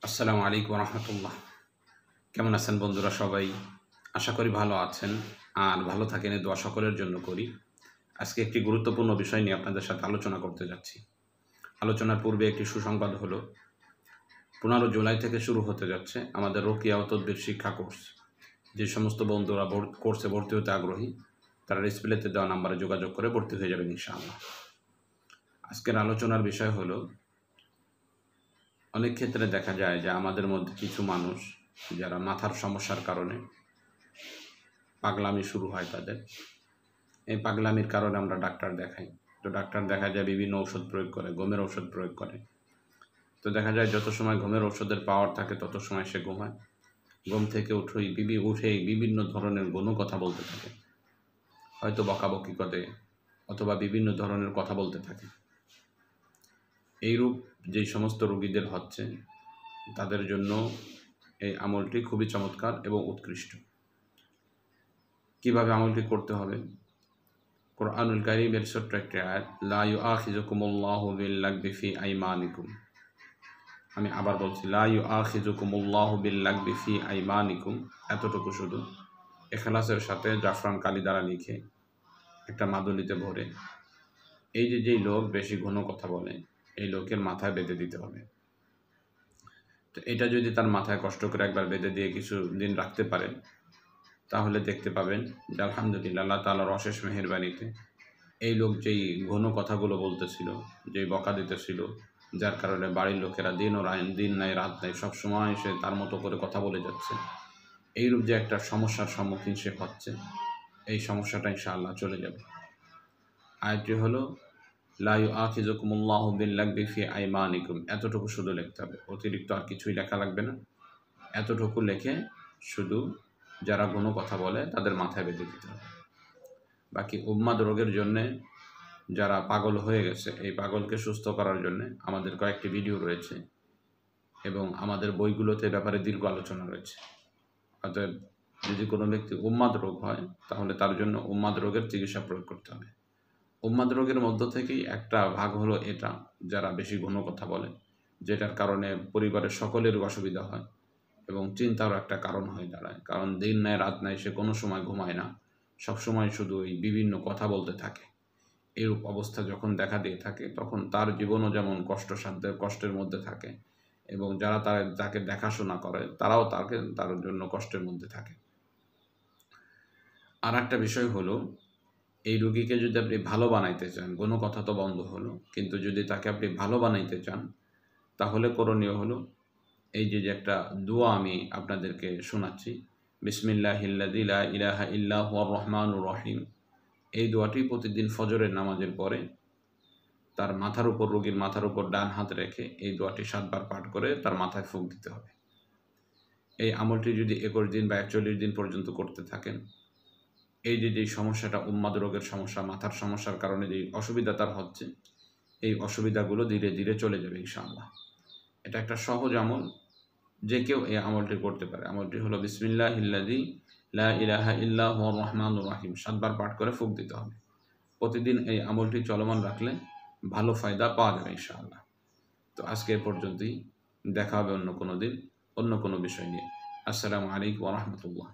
আসসালামু আলাইকুম রহমতুল্লাহ। কেমন আছেন বন্ধুরা? সবাই আশা করি ভালো আছেন আর ভালো থাকেন, এই দোয়া সকলের জন্য করি। আজকে একটি গুরুত্বপূর্ণ বিষয় নিয়ে আপনাদের সাথে আলোচনা করতে যাচ্ছি। আলোচনার পূর্বে একটি সুসংবাদ হলো, 15 জুলাই থেকে শুরু হতে যাচ্ছে আমাদের রোকিয়া ও তদবির শিক্ষা কোর্স। যে সমস্ত বন্ধুরা কোর্সে ভর্তি হতে আগ্রহী তারা ডিসপ্লেতে দেওয়া নাম্বারে যোগাযোগ করে ভর্তি হয়ে যাবেন ইনশাআল্লাহ। আজকের আলোচনার বিষয় হলো, অনেক ক্ষেত্রে দেখা যায় যে আমাদের মধ্যে কিছু মানুষ যারা মাথার সমস্যার কারণে পাগলামি শুরু হয় তাদের। এই পাগলামির কারণে আমরা ডাক্তার দেখাই। তো ডাক্তার দেখা যায় বিভিন্ন ঔষধ প্রয়োগ করে, ঘুমের ঔষধ প্রয়োগ করে। তো দেখা যায় যত সময় ঘুমের ঔষধের পাওয়ার থাকে তত সময় সে ঘুমায়। ঘুম থেকে উঠেই বিভিন্ন ধরনের গণু কথা বলতে থাকে, হয়তো বকাবকি করে অথবা বিভিন্ন ধরনের কথা বলতে থাকে। এইরূপ যেই সমস্ত রোগীদের হচ্ছে তাদের জন্য এই আমলটি খুবই চমৎকার এবং উৎকৃষ্ট। কিভাবে আমলটি করতে হবে? কুরআনুল কারীমের ছোট্ট একটি আয়াত, লা ইউআখিযুকুমুল্লাহু বিল্লাগবি ফি আইমানিকুম। আমি আবার বলছি, লা ইউআখিযুকুমুল্লাহু বিল্লাগবি ফি আইমানিকুম। এতটুকু শুধু ইখলাসের সাথে জাফরান কালি দ্বারা লিখে একটা মাদুলিতে ভরে এই যেই লোক বেশি ঘন কথা বলে এই লোকের মাথায় বেঁধে দিতে হবে। তো এটা যদি তার মাথায় কষ্ট করে একবার বেঁধে দিয়ে কিছু দিন রাখতে পারেন, তাহলে দেখতে পাবেন যে আলহামদুলিল্লাহ আল্লাহ তাআলার অশেষ মেহেরবানিতে এই লোক যেই ঘন কথাগুলো বলতেছিল, যেই বকা দিতেছিল, যার কারণে বাড়ির লোকেরা দিন নাই রাত নাই সবসময় সে তার মতো করে কথা বলে যাচ্ছে, এইরূপ যে একটা সমস্যার সম্মুখীন সে হচ্ছে, এই সমস্যাটা ইনশাআল্লাহ চলে যাবে। আয়াতটি হলো, লা ইউআখিযুকুমুল্লাহু বিল্লাগবি ফি আইমানিকুম। এতটুকু শুধু লিখতে হবে, অতিরিক্ত আর কিছুই লেখা লাগবে না। এতটুকু লিখে শুধু যারা ঘন কথা বলে তাদের মাথায় বেঁধে দিতে হবে। বাকি উম্মাদ রোগের জন্যে যারা পাগল হয়ে গেছে, এই পাগলকে সুস্থ করার জন্য আমাদের কয়েকটি ভিডিও রয়েছে এবং আমাদের বইগুলোতে ব্যাপারে দীর্ঘ আলোচনা রয়েছে। অতএব যদি কোনো ব্যক্তি উম্মাদ রোগ হয় তাহলে তার জন্য উম্মাদ রোগের চিকিৎসা প্রয়োগ করতে হবে। উম্মাদ রোগের মধ্য থেকেই একটা ভাগ হলো এটা, যারা বেশি ঘন কথা বলে, যেটার কারণে পরিবারের সকলের অসুবিধা হয় এবং চিন্তারও একটা কারণ হয়ে দাঁড়ায়। কারণ দিন নাই রাত নাই সে কোনো সময় ঘুমায় না, সবসময় শুধু এই বিভিন্ন কথা বলতে থাকে। এরূপ অবস্থা যখন দেখা দিয়ে থাকে তখন তার জীবনও যেমন কষ্টের মধ্যে থাকে এবং যারা তাকে দেখাশোনা করে তারাও তার জন্য কষ্টের মধ্যে থাকে। আর একটা বিষয় হলো, এই রোগীকে যদি আপনি ভালো বানাইতে চান, কোনো কথা তো বন্ধ হলো, কিন্তু যদি তাকে আপনি ভালো বানাইতে চান তাহলে করণীয় হলো এই যে একটা দোয়া আমি আপনাদেরকে শোনাচ্ছি, বিসমিল্লাহিল্লাযী লা ইলাহা ইল্লা হুয়ার রহমানুর রহিম। এই দোয়াটি প্রতিদিন ফজরের নামাজের পরে তার রোগীর মাথার উপর ডান হাত রেখে এই দোয়াটি 7 বার পাঠ করে তার মাথায় ফুঁক দিতে হবে। এই আমলটি যদি 21 দিন বা 41 দিন পর্যন্ত করতে থাকেন, এই যেই সমস্যাটা উন্মাদ রোগের সমস্যা, মাথার সমস্যার কারণে যেই অসুবিধা তার হচ্ছে, এই অসুবিধাগুলো ধীরে ধীরে চলে যাবে ইনশাআল্লাহ। এটা একটা সহজ আমল, যে কেউ এই আমলটি করতে পারে। আমলটি হলো বিসমিল্লাহিল্লাযী লা ইলাহা ইল্লা হুয়ার রহমানুর রহিম। 7 বার পাঠ করে ফুঁক দিতে হবে। প্রতিদিন এই আমলটি চলমান রাখলে ভালো ফায়দা পাওয়া যাবে ইনশাআল্লাহ। তো আজকে এ পর্যন্তই, দেখা হবে অন্য কোনো দিন অন্য কোনো বিষয় নিয়ে। আসসালামু আলাইকুম ওয়া রাহমাতুল্লাহ।